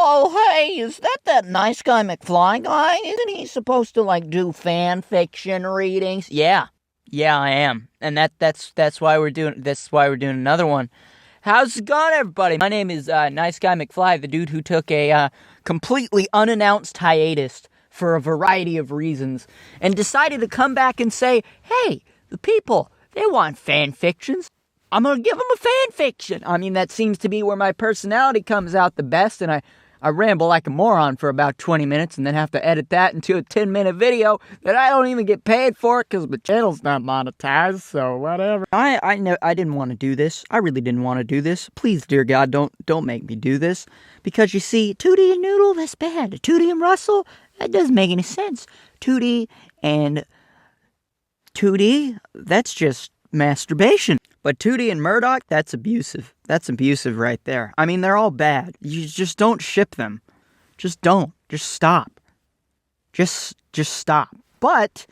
Oh, hey, is that nice guy McFly guy? Isn't he supposed to, like, do fan fiction readings? Yeah, I am. And that's why we're doing another one. How's it going, everybody? My name is Nice Guy McFly, the dude who took a completely unannounced hiatus for a variety of reasons, and decided to come back and say, hey, the people, they want fan fictions. I'm going to give them a fan fiction. I mean, that seems to be where my personality comes out the best, and I ramble like a moron for about 20 minutes and then have to edit that into a 10-minute video that I don't even get paid for because my channel's not monetized, so whatever. I didn't want to do this. I really didn't want to do this. Please, dear God, don't make me do this. Because you see, Tootie and Noodle, that's bad. Tootie and Russell, that doesn't make any sense. Tootie, that's just masturbation. But Tootie and Murdoch, that's abusive. That's abusive right there. I mean, they're all bad. You just don't ship them. Just don't. Just stop. Just stop. But,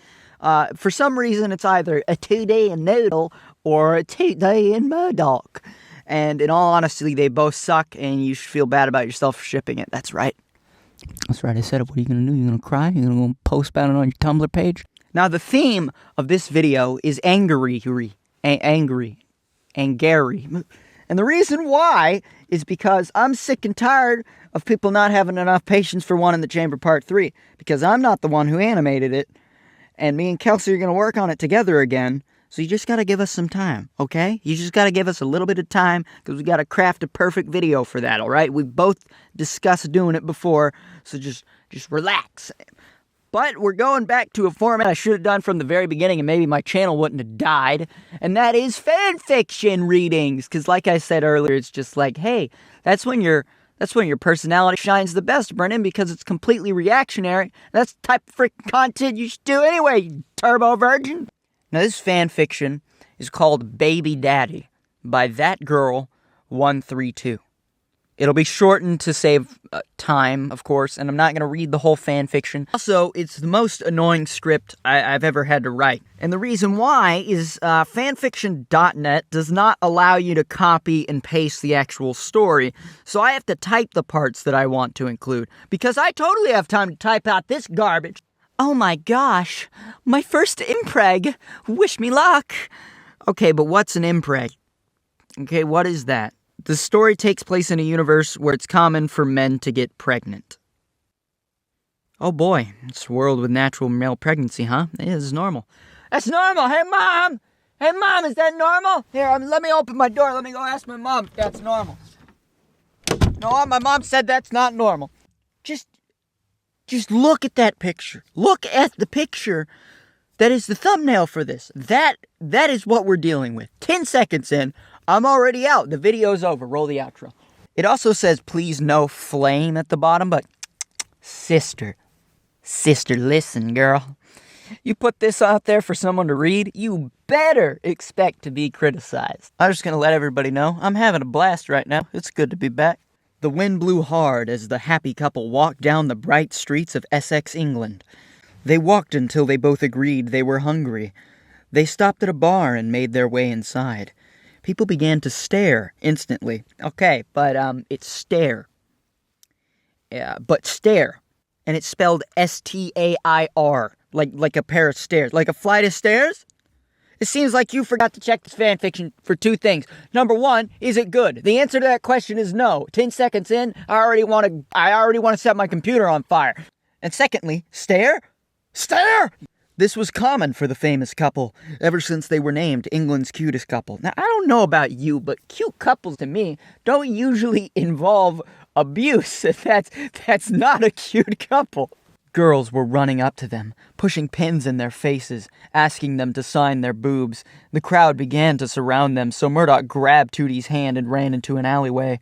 for some reason, it's either a Tootie and Noodle or a Tootie and Murdoch. And in all honesty, they both suck, and you should feel bad about yourself for shipping it. That's right. That's right, I said it. What are you going to do? You're going to cry? You're going to go post about it on your Tumblr page? Now, the theme of this video is angry. And the reason why is because I'm sick and tired of people not having enough patience for One in the Chamber Part 3. Because I'm not the one who animated it. And me and Kelsey are going to work on it together again. So you just got to give us some time, okay? You just got to give us a little bit of time because we got to craft a perfect video for that, all right? We've both discussed doing it before, so just relax. But we're going back to a format I should have done from the very beginning and maybe my channel wouldn't have died. And that is fan fiction readings. Because like I said earlier, it's just like, hey, that's when your personality shines the best, Brennan, because it's completely reactionary. That's the type of freaking content you should do anyway, you turbo virgin. Now this fan fiction is called Baby Daddy by That Girl 132. It'll be shortened to save time, of course, and I'm not going to read the whole fan fiction. Also, it's the most annoying script I've ever had to write. And the reason why is fanfiction.net does not allow you to copy and paste the actual story, so I have to type the parts that I want to include. Because I totally have time to type out this garbage. Oh my gosh, my first impreg. Wish me luck. Okay, but what's an impreg? Okay, what is that? The story takes place in a universe where it's common for men to get pregnant. Oh boy, it's a world with natural male pregnancy, huh? It is normal. That's normal! Hey mom! Hey mom, is that normal? Here, let me open my door. Let me go ask my mom if that's normal. No, my mom said that's not normal. Just look at that picture. Look at the picture that is the thumbnail for this. That is what we're dealing with. 10 seconds in, I'm already out. The video's over. Roll the outro. It also says, please no flame at the bottom, but sister, listen, girl. You put this out there for someone to read, you better expect to be criticized. I'm just going to let everybody know I'm having a blast right now. It's good to be back. The wind blew hard as the happy couple walked down the bright streets of Essex, England. They walked until they both agreed they were hungry. They stopped at a bar and made their way inside. People began to stare instantly. Okay, but it's stare. Yeah, but stare. And it's spelled S-T-A-I-R. Like a pair of stairs. Like a flight of stairs? It seems like you forgot to check this fanfiction for two things. Number one, is it good? The answer to that question is no. 10 seconds in, I already want to set my computer on fire. And secondly, stare? Stare! This was common for the famous couple, ever since they were named England's cutest couple. Now, I don't know about you, but cute couples to me don't usually involve abuse. That's not a cute couple. Girls were running up to them, pushing pins in their faces, asking them to sign their boobs. The crowd began to surround them, so Murdoch grabbed Tootie's hand and ran into an alleyway.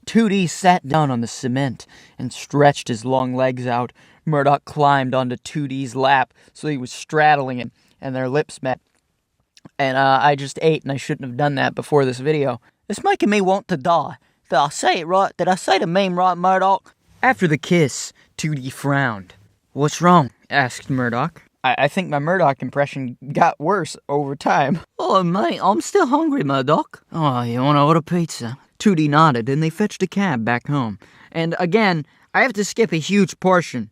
Tootie sat down on the cement and stretched his long legs out. Murdoch climbed onto Tootie's lap, so he was straddling him, and their lips met. And I just ate, and I shouldn't have done that before this video. It's making me want to die. Did I say it right? Did I say the meme right, Murdoch? After the kiss, Tootie frowned. What's wrong? Asked Murdoch. I think my Murdoch impression got worse over time. Oh, mate, I'm still hungry, Murdoch. Oh, you want to order pizza? Tootie nodded, and they fetched a cab back home. And again, I have to skip a huge portion.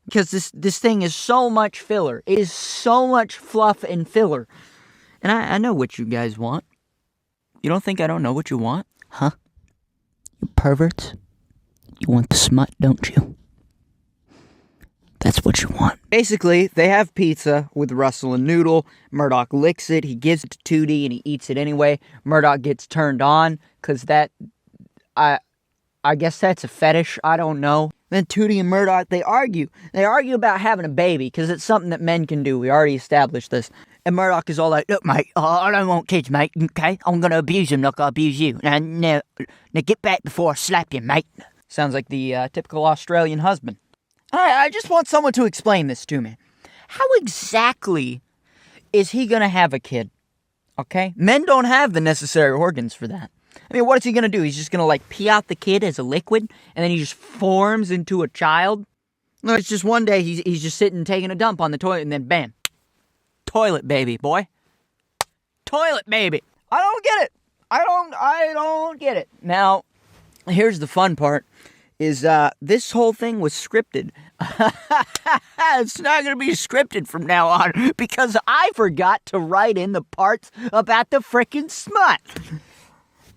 Because this thing is so much filler. It is so much fluff and filler. And I know what you guys want. You don't think I don't know what you want? Huh? You perverts? You want the smut, don't you? That's what you want. Basically, they have pizza with Russell and Noodle. Murdoch licks it. He gives it to Tootie, and he eats it anyway. Murdoch gets turned on, because that... I guess that's a fetish. I don't know. Then Tootie and Murdoch, they argue. They argue about having a baby, because it's something that men can do. We already established this. And Murdoch is all like, look, mate, I don't want kids, mate, okay? I'm going to abuse them like I abuse you. Now, get back before I slap you, mate. Sounds like the typical Australian husband. I just want someone to explain this to me. How exactly is he going to have a kid? Okay? Men don't have the necessary organs for that. I mean, what is he going to do? He's just going to, like, pee out the kid as a liquid, and then he just forms into a child? No, it's just one day he's just sitting taking a dump on the toilet, and then bam. Toilet baby, boy. Toilet baby. I don't get it. I don't get it. Now, here's the fun part. Is this whole thing was scripted. It's not going to be scripted from now on because I forgot to write in the parts about the frickin' smut.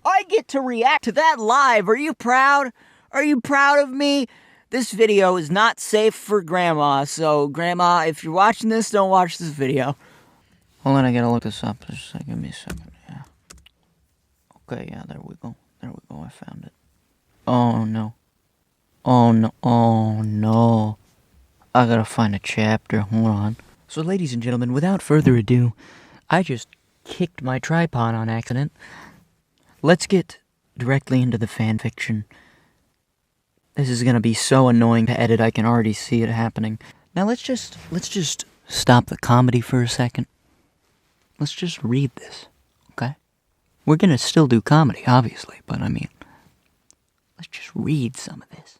I get to react to that live. Are you proud? Are you proud of me? This video is not safe for Grandma, so Grandma, if you're watching this, don't watch this video. Hold on, I gotta look this up. Just give me a second. Yeah. Okay, yeah, there we go. There we go, I found it. Oh, no. Oh no, I gotta find a chapter, hold on. So ladies and gentlemen, without further ado, I just kicked my tripod on accident. Let's get directly into the fanfiction. This is gonna be so annoying to edit, I can already see it happening. Now let's just stop the comedy for a second. Let's just read this, okay? We're gonna still do comedy, obviously, but I mean, let's just read some of this.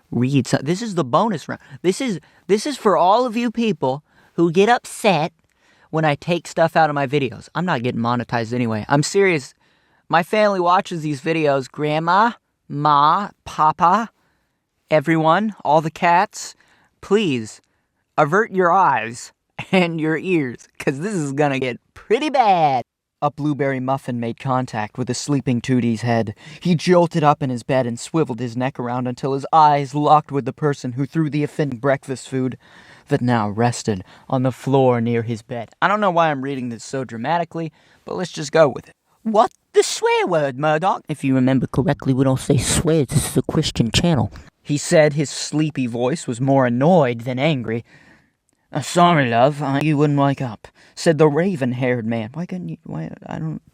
This is the bonus round. This is for all of you people who get upset when I take stuff out of my videos. I'm not getting monetized anyway. I'm serious. My family watches these videos. Grandma, Ma, Papa, everyone, all the cats, please avert your eyes and your ears, because this is gonna get pretty bad. A blueberry muffin made contact with a sleeping Tootie's head. He jolted up in his bed and swiveled his neck around until his eyes locked with the person who threw the offending breakfast food that now rested on the floor near his bed. I don't know why I'm reading this so dramatically, but let's just go with it. What the swear word, Murdoch? If you remember correctly, we don't say swears. This is a Christian channel. He said. His sleepy voice was more annoyed than angry. Sorry, love, you wouldn't wake up, said the raven-haired man. Why couldn't you,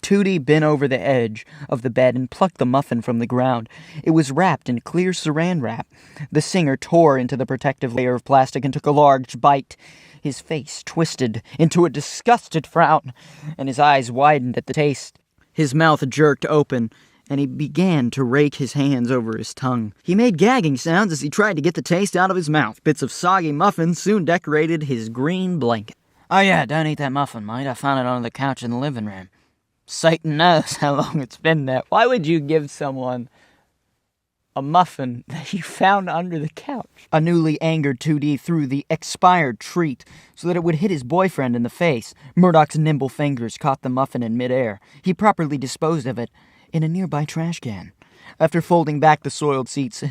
Tootie bent over the edge of the bed and plucked the muffin from the ground. It was wrapped in clear saran wrap. The singer tore into the protective layer of plastic and took a large bite. His face twisted into a disgusted frown, and his eyes widened at the taste. His mouth jerked open, and he began to rake his hands over his tongue. He made gagging sounds as he tried to get the taste out of his mouth. Bits of soggy muffin soon decorated his green blanket. Oh yeah, don't eat that muffin, mate. I found it on the couch in the living room. Satan knows how long it's been there. Why would you give someone a muffin that you found under the couch? A newly angered 2D threw the expired treat so that it would hit his boyfriend in the face. Murdoch's nimble fingers caught the muffin in midair. He properly disposed of it in a nearby trash can. After folding back the soiled seats...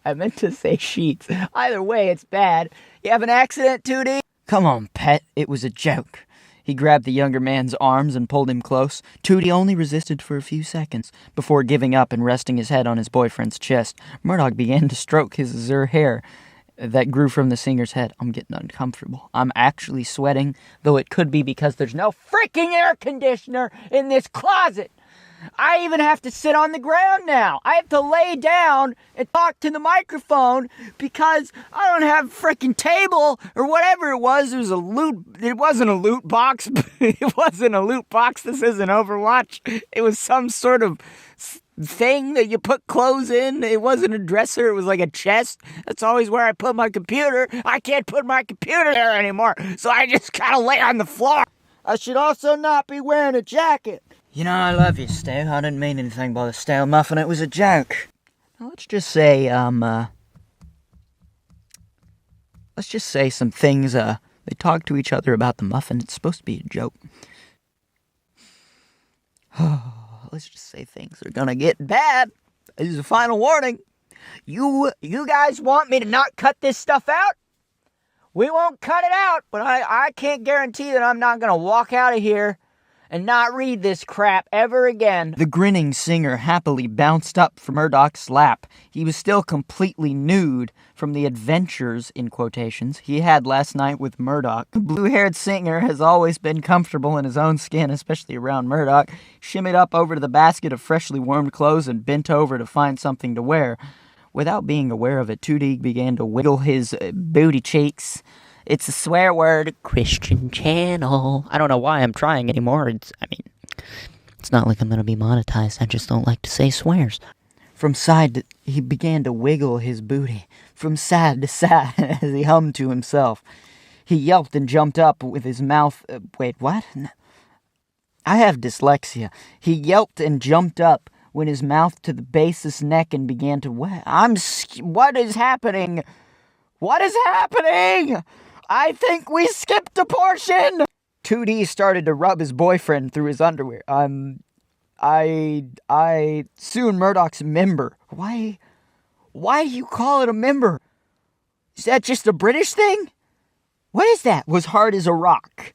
I meant to say sheets. Either way, it's bad. You have an accident, 2D? Come on, pet. It was a joke. He grabbed the younger man's arms and pulled him close. 2D only resisted for a few seconds before giving up and resting his head on his boyfriend's chest. Murdoch began to stroke his azure hair that grew from the singer's head. I'm getting uncomfortable. I'm actually sweating, though it could be because there's no freaking air conditioner in this closet. I even have to sit on the ground now. I have to lay down and talk to the microphone because I don't have a freaking table or whatever it was. It wasn't a loot box. It wasn't a loot box. This isn't Overwatch. It was some sort of thing that you put clothes in. It wasn't a dresser, it was like a chest. That's always where I put my computer. I can't put my computer there anymore, so I just gotta lay on the floor. I should also not be wearing a jacket. You know, I love you, Stu. I didn't mean anything by the stale muffin. It was a joke. Now, let's just say some things, they talk to each other about the muffin. It's supposed to be a joke. Let's just say things are gonna get bad. This is a final warning. You guys want me to not cut this stuff out? We won't cut it out, but I can't guarantee that I'm not gonna walk out of here and not read this crap ever again. The grinning singer happily bounced up from Murdoch's lap. He was still completely nude from the adventures, in quotations, he had last night with Murdoch. The blue-haired singer has always been comfortable in his own skin, especially around Murdoch. Shimmied up over to the basket of freshly warmed clothes and bent over to find something to wear. Without being aware of it, 2D began to wiggle his booty cheeks. It's a swear word. Christian channel. I don't know why I'm trying anymore. It's not like I'm going to be monetized. I just don't like to say swears. He began to wiggle his booty from side to side as he hummed to himself. He yelped and jumped up with his mouth... wait, what? I have dyslexia. He yelped and jumped up with his mouth to the base of his neck and began to... What is happening? What is happening? I think we skipped a portion! 2D started to rub his boyfriend through his underwear. Soon Murdoch's member. Why do you call it a member? Is that just a British thing? What is that? Was hard as a rock.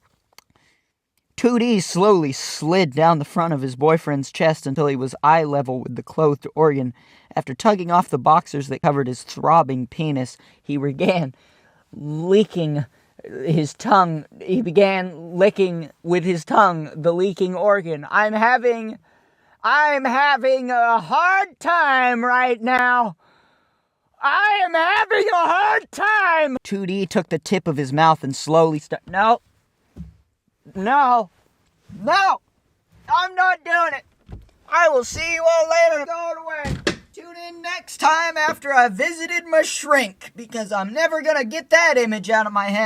2D slowly slid down the front of his boyfriend's chest until he was eye level with the clothed organ. After tugging off the boxers that covered his throbbing penis, he began licking his tongue. He began licking with his tongue the leaking organ. I'm having a hard time right now. I am having a hard time. 2D took the tip of his mouth and slowly No, I'm not doing it. I will see you all later. Going away. Tune in next time after I visited my shrink, because I'm never gonna get that image out of my head.